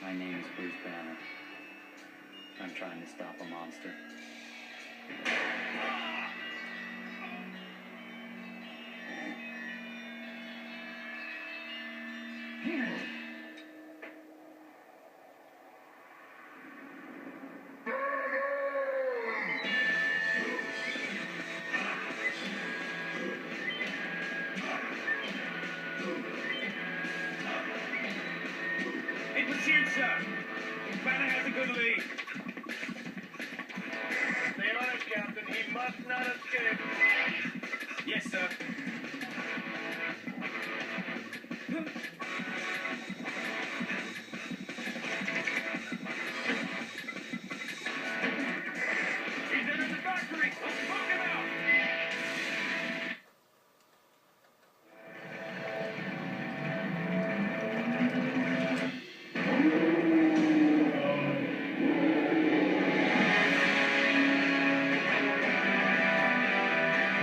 My name is Bruce Banner. I'm trying to stop a monster. In pursuit, sir. Banner has a good lead. Stay on him, Captain. He must not escape. Yes, sir. He's entered the factory. Let's smoke him out.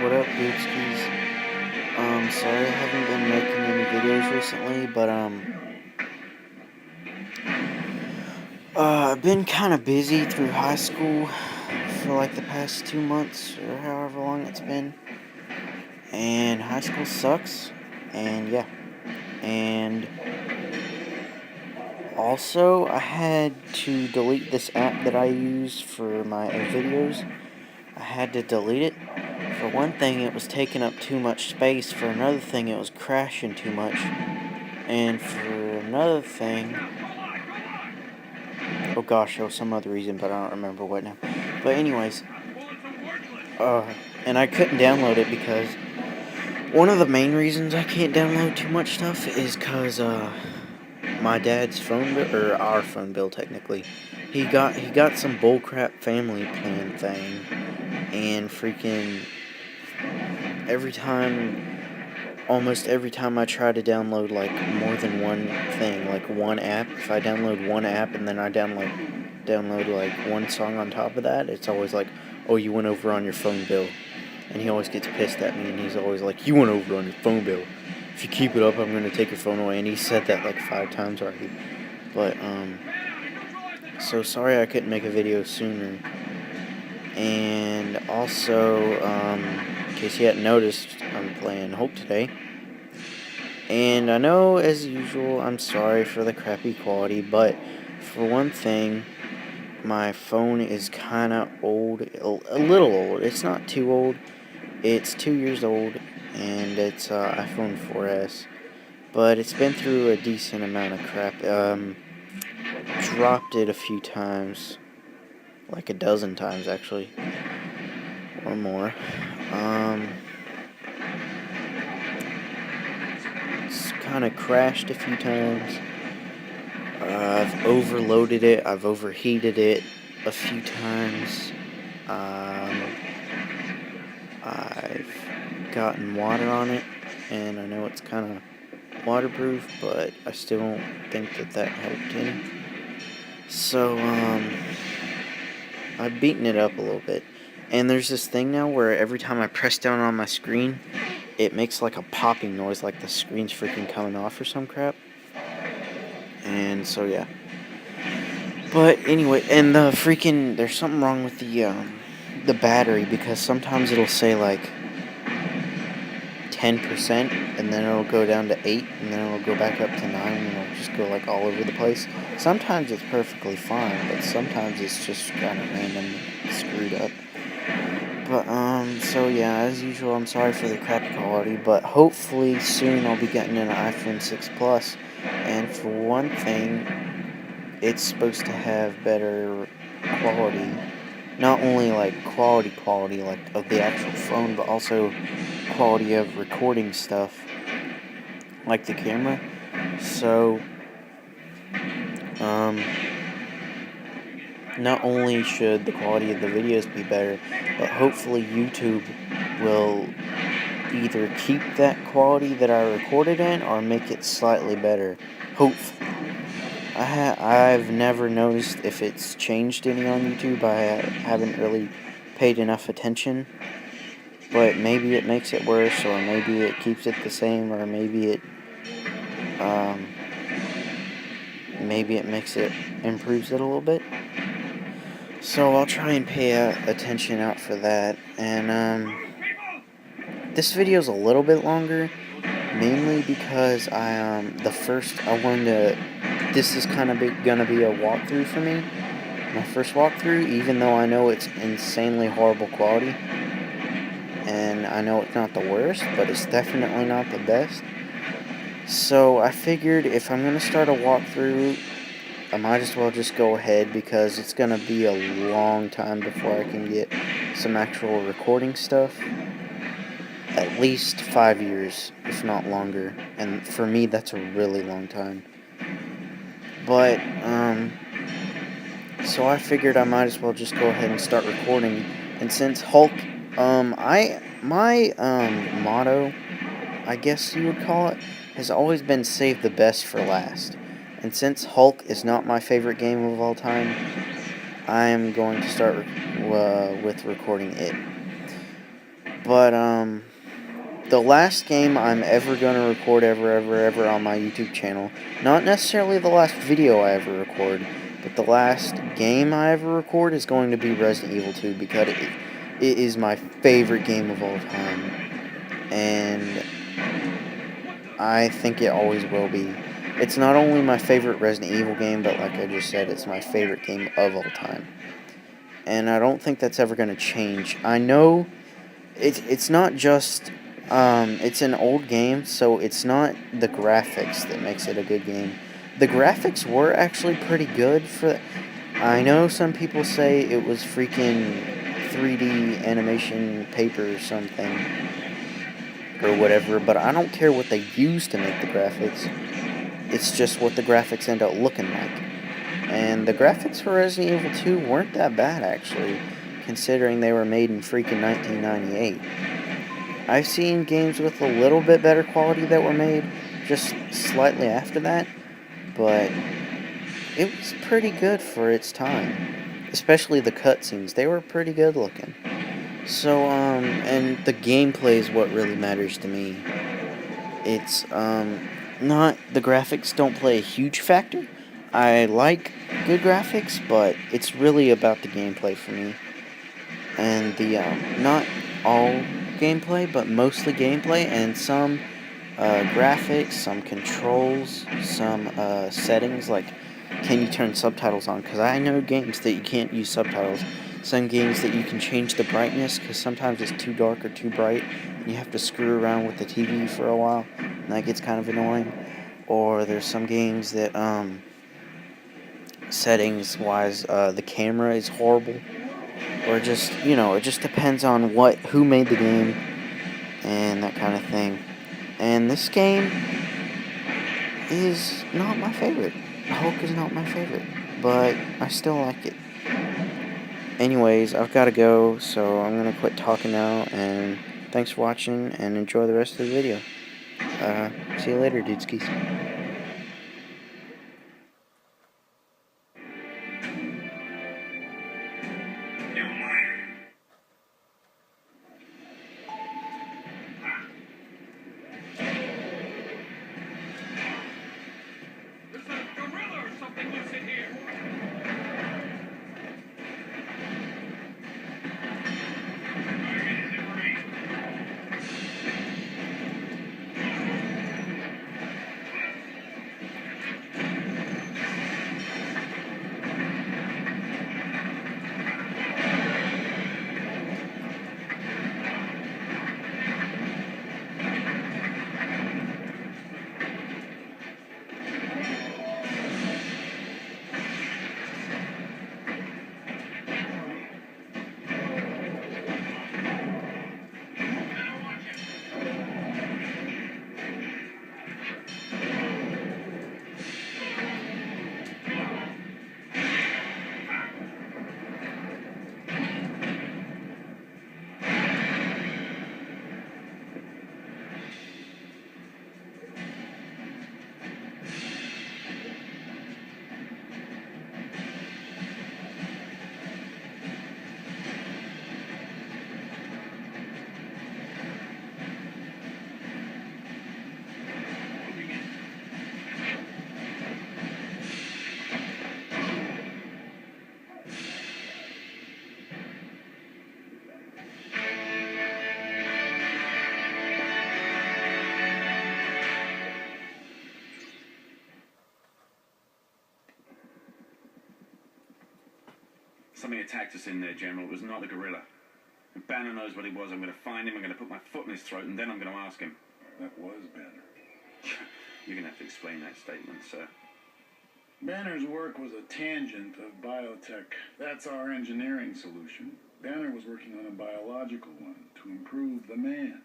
What up, dudeskies? Sorry I haven't been making any videos recently, but, I've been kind of busy through high school for, like, the past 2 months, or however long it's been, and high school sucks, and yeah, and also, I had to delete this app that I use for my videos. I had to delete it. For one thing, it was taking up too much space. For another thing, it was crashing too much. And for another thing, oh gosh, there was some other reason, but I don't remember what now. But anyways, and I couldn't download it because one of the main reasons I can't download too much stuff is because my dad's phone bill, or our phone bill technically, he got some bullcrap family plan thing, and freaking almost every time I try to download like more than one thing, like one app, if I download one app and then I download like one song on top of that, it's always like, oh, you went over on your phone bill. And he always gets pissed at me, and he's always like, you went over on your phone bill. If you keep it up, I'm going to take your phone away. And he said that like 5 times already. But, so sorry I couldn't make a video sooner. And also, in case you hadn't noticed, I'm playing Hope today. And I know, as usual, I'm sorry for the crappy quality, but for one thing, my phone is kind of old, a little old. It's not too old. It's 2 years old, and it's iPhone 4S, but it's been through a decent amount of crap. Dropped it a few times, like a dozen times actually, or more. It's kind of crashed a few times. I've overloaded it. I've overheated it a few times. I've gotten water on it, and I know it's kind of waterproof, but I still don't think that helped any. So, I've beaten it up a little bit. And there's this thing now where every time I press down on my screen, it makes like a popping noise, like the screen's freaking coming off or some crap. And so, yeah. But anyway, and there's something wrong with the battery, because sometimes it'll say like 10%, and then it'll go down to 8, and then it'll go back up to 9, and it'll just go like all over the place. Sometimes it's perfectly fine, but sometimes it's just kind of random, screwed up. But, so yeah, as usual, I'm sorry for the crappy quality, but hopefully soon I'll be getting an iPhone 6 Plus, and for one thing, it's supposed to have better quality. Not only like quality like of the actual phone, but also quality of recording stuff, like the camera. So, not only should the quality of the videos be better, but hopefully YouTube will either keep that quality that I recorded in or make it slightly better. Hopefully. I've never noticed if it's changed any on YouTube. I haven't really paid enough attention. But maybe it makes it worse, or maybe it keeps it the same, or maybe it maybe it improves it a little bit. So I'll try and pay attention out for that. And this video's a little bit longer, mainly because this is kind of gonna be a walkthrough for me. My first walkthrough, even though I know it's insanely horrible quality, and I know it's not the worst, but it's definitely not the best. So I figured if I'm going to start a walkthrough, I might as well just go ahead, because it's going to be a long time before I can get some actual recording stuff. At least 5 years, if not longer, and for me that's a really long time. But, so I figured I might as well just go ahead and start recording. And since Hulk, my motto, I guess you would call it, has always been save the best for last. And since Hulk is not my favorite game of all time, I am going to start with recording it. But, the last game I'm ever going to record ever on my YouTube channel, not necessarily the last video I ever record, but the last game I ever record, is going to be Resident Evil 2, because it is my favorite game of all time. And I think it always will be. It's not only my favorite Resident Evil game, but like I just said, it's my favorite game of all time. And I don't think that's ever going to change. I know it's not just, it's an old game, so it's not the graphics that makes it a good game. The graphics were actually pretty good I know some people say it was freaking 3D animation paper or something, or whatever, but I don't care what they use to make the graphics. It's just what the graphics end up looking like. And the graphics for Resident Evil 2 weren't that bad, actually, considering they were made in freaking 1998. I've seen games with a little bit better quality that were made just slightly after that, but it was pretty good for its time. Especially the cutscenes, they were pretty good looking. So, and the gameplay is what really matters to me. It's, not, the graphics don't play a huge factor. I like good graphics, but it's really about the gameplay for me. And not all gameplay, but mostly gameplay, and some, graphics, some controls, some, settings, like, can you turn subtitles on? Because I know games that you can't use subtitles. Some games that you can change the brightness, because sometimes it's too dark or too bright, and you have to screw around with the TV for a while, and that gets kind of annoying. Or there's some games that, settings-wise, the camera is horrible. Or just, it just depends on who made the game, and that kind of thing. And this game is not my favorite. Hulk is not my favorite, but I still like it. Anyways, I've got to go, so I'm going to quit talking now, and thanks for watching, and enjoy the rest of the video. See you later, dudeskies. There's a gorilla or something loose in here. Something attacked us in there, General. It was not a gorilla. If Banner knows what it was, I'm going to find him, I'm going to put my foot in his throat, and then I'm going to ask him. That was Banner. You're going to have to explain that statement, sir. Banner's work was a tangent of biotech. That's our engineering solution. Banner was working on a biological one to improve the man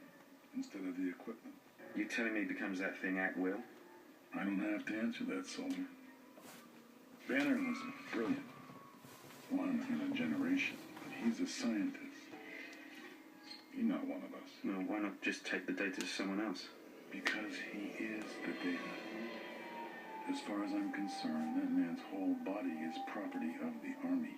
instead of the equipment. You telling me he becomes that thing at will? I don't have to answer that, Soldier. Banner was brilliant. One in a generation. But he's a scientist. He's not one of us. No, why not just take the data to someone else? Because he is the data. As far as I'm concerned, that man's whole body is property of the Army.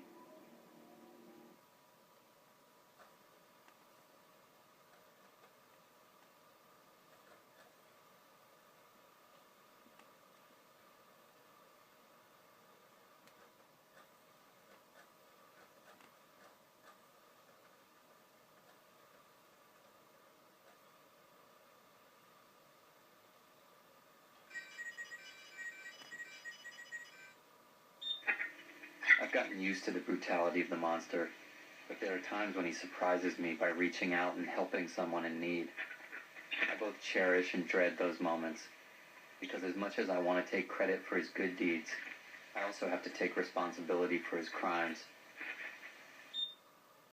I've gotten used to the brutality of the monster, but there are times when he surprises me by reaching out and helping someone in need. I both cherish and dread those moments, because as much as I want to take credit for his good deeds, I also have to take responsibility for his crimes.